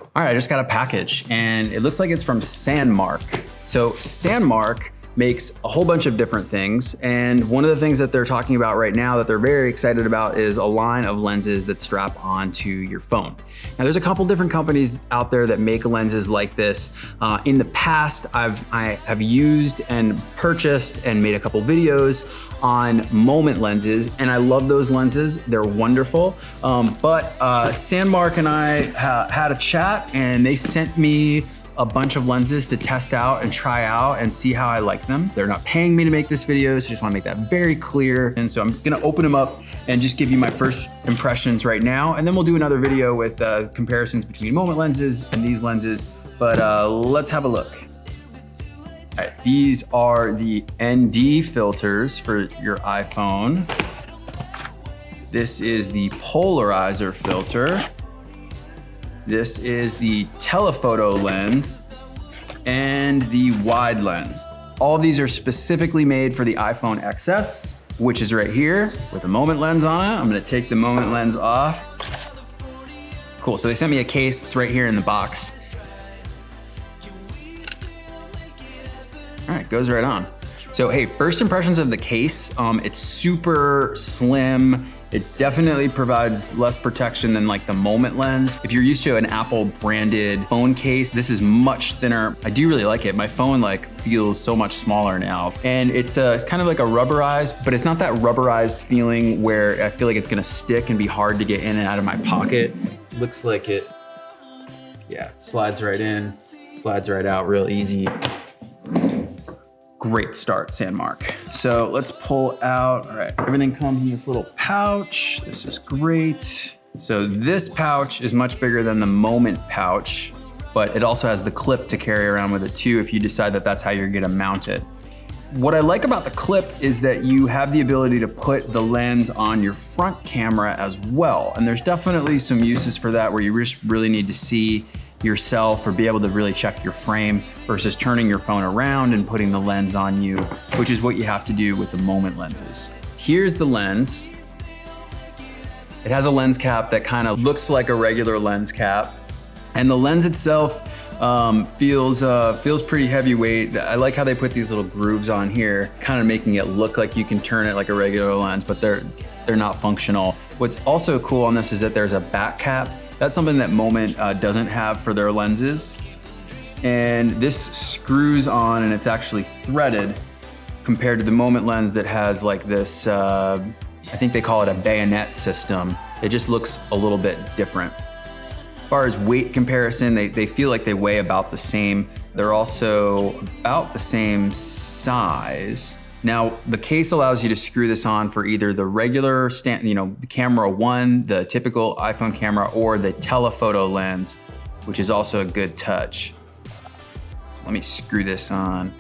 All right, I just got a package and it looks like it's from Sandmarc. So Sandmarc makes a whole bunch of different things. And one of the things that they're talking about right now that they're very excited about is a line of lenses that strap onto your phone. Now there's a couple different companies out there that make lenses like this. In the past, I have used and purchased and made a couple videos on Moment lenses, and I love those lenses. They're wonderful. But Sandmarc and I had a chat and they sent me a bunch of lenses to test out and try out and see how I like them. They're not paying me to make this video, so I just wanna make that very clear. And so I'm gonna open them up and just give you my first impressions right now. And then we'll do another video with comparisons between Moment lenses and these lenses. But let's have a look. All right, these are the ND filters for your iPhone. This is the polarizer filter. This is the telephoto lens and the wide lens. All of these are specifically made for the iPhone XS, which is right here with a Moment lens on it. I'm gonna take the Moment lens off. Cool, so they sent me a case, it's right here in the box. All right, goes right on. So hey, first impressions of the case, it's super slim. It definitely provides less protection than like the Moment lens. If you're used to an Apple branded phone case, this is much thinner. I do really like it. My phone like feels so much smaller now. And it's kind of like a rubberized, but it's not that rubberized feeling where I feel like it's gonna stick and be hard to get in and out of my pocket. Looks like it, yeah, slides right in, slides right out real easy. Great start, Sandmarc. So let's pull out, all right, everything comes in this little pouch. This is great. So this pouch is much bigger than the Moment pouch, but it also has the clip to carry around with it too if you decide that that's how you're gonna mount it. What I like about the clip is that you have the ability to put the lens on your front camera as well. And there's definitely some uses for that where you just really need to see yourself or be able to really check your frame versus turning your phone around and putting the lens on you, which is what you have to do with the Moment lenses. Here's the lens. It has a lens cap that kind of looks like a regular lens cap. And the lens itself feels pretty heavyweight. I like how they put these little grooves on here, kind of making it look like you can turn it like a regular lens, but they're not functional. What's also cool on this is that there's a back cap. That's something that Moment doesn't have for their lenses. And this screws on and it's actually threaded compared to the Moment lens that has like this, I think they call it a bayonet system. It just looks a little bit different. As far as weight comparison, they feel like they weigh about the same. They're also about the same size. Now, the case allows you to screw this on for either the regular, the camera one, the typical iPhone camera, or the telephoto lens, which is also a good touch. So let me screw this on,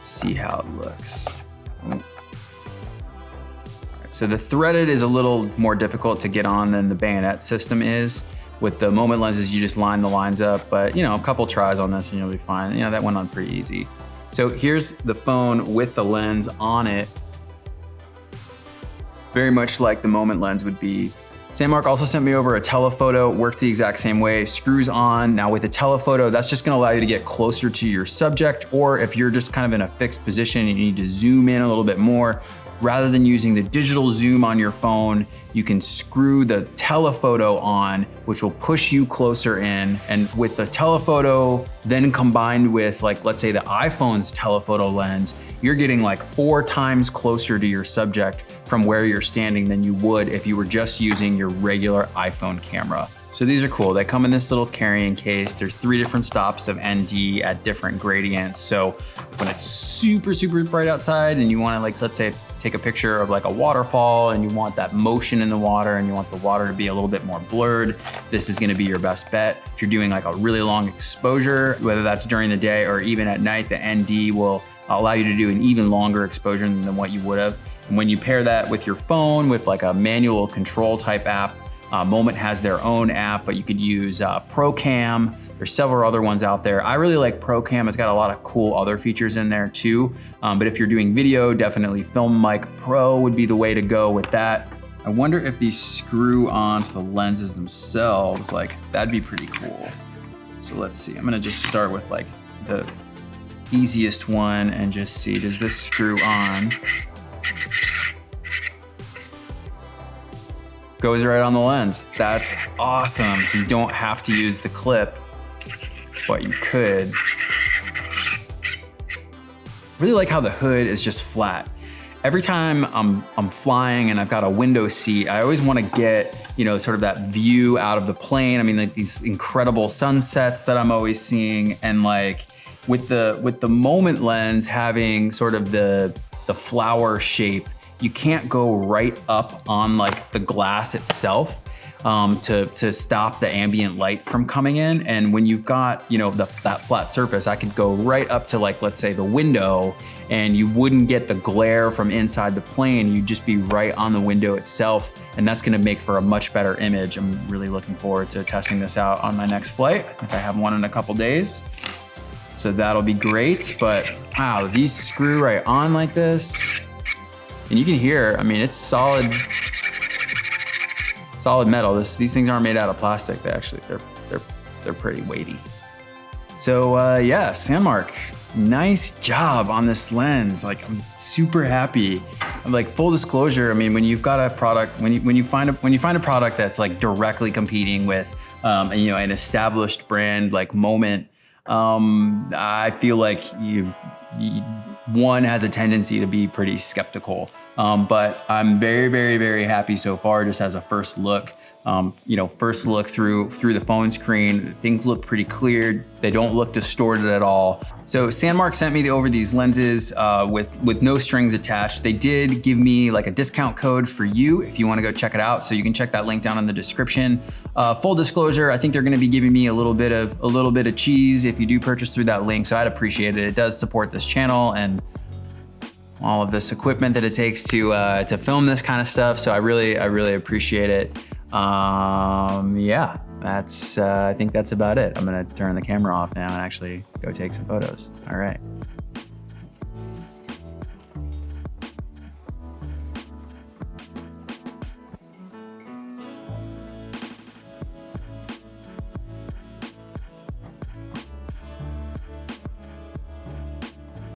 see how it looks. Right, so the threaded is a little more difficult to get on than the bayonet system is. With the Moment lenses, you just line the lines up, but a couple tries on this and you'll be fine. That went on pretty easy. So here's the phone with the lens on it. Very much like the Moment lens would be. Sandmarc also sent me over a telephoto, works the exact same way, screws on. Now with the telephoto, that's just gonna allow you to get closer to your subject, or if you're just kind of in a fixed position and you need to zoom in a little bit more, rather than using the digital zoom on your phone, you can screw the telephoto on, which will push you closer in. And with the telephoto, then combined with like, let's say the iPhone's telephoto lens, you're getting like 4 times closer to your subject from where you're standing than you would if you were just using your regular iPhone camera. So these are cool. They come in this little carrying case. There's 3 different stops of ND at different gradients. So when it's super, super bright outside and you wanna let's say, take a picture of like a waterfall and you want that motion in the water and you want the water to be a little bit more blurred, this is gonna be your best bet. If you're doing like a really long exposure, whether that's during the day or even at night, the ND will allow you to do an even longer exposure than what you would have. And when you pair that with your phone with like a manual control type app, Moment has their own app, but you could use ProCam. There's several other ones out there. I really like ProCam. It's got a lot of cool other features in there too. But if you're doing video, definitely Film Mic Pro would be the way to go with that. I wonder if these screw onto the lenses themselves. Like, that'd be pretty cool. So let's see, I'm gonna just start with like the easiest one and just see, does this screw on? Goes right on the lens. That's awesome. So you don't have to use the clip, but you could. Really like how the hood is just flat. Every time I'm flying and I've got a window seat, I always want to get, you know, sort of that view out of the plane. I mean, like these incredible sunsets that I'm always seeing, and like with the moment lens having sort of the flower shape, you can't go right up on like the glass itself to stop the ambient light from coming in. And when you've got, you know, that flat surface, I could go right up to like, let's say the window, and you wouldn't get the glare from inside the plane. You'd just be right on the window itself. And that's gonna make for a much better image. I'm really looking forward to testing this out on my next flight. I think I have one in a couple days. So that'll be great. But wow, these screw right on like this. And you can hear, I mean, it's solid metal. These things aren't made out of plastic. They're pretty weighty. So yeah, Sandmarc, nice job on this lens. Like, I'm super happy. I'm like, full disclosure, I mean, when you've got a product, when you find a product that's like directly competing with you know, an established brand like Moment, I feel like one has a tendency to be pretty skeptical. But I'm very, very, very happy so far, just as a first look. You know, first look through the phone screen, things look pretty clear. They don't look distorted at all. So Sandmarc sent me over these lenses with no strings attached. They did give me like a discount code for you if you want to go check it out. So you can check that link down in the description. Full disclosure, I think they're going to be giving me a little bit of cheese if you do purchase through that link. So I'd appreciate it. It does support this channel and all of this equipment that it takes to film this kind of stuff. So I really appreciate it. Yeah, I think that's about it. I'm gonna turn the camera off now and actually go take some photos. All right.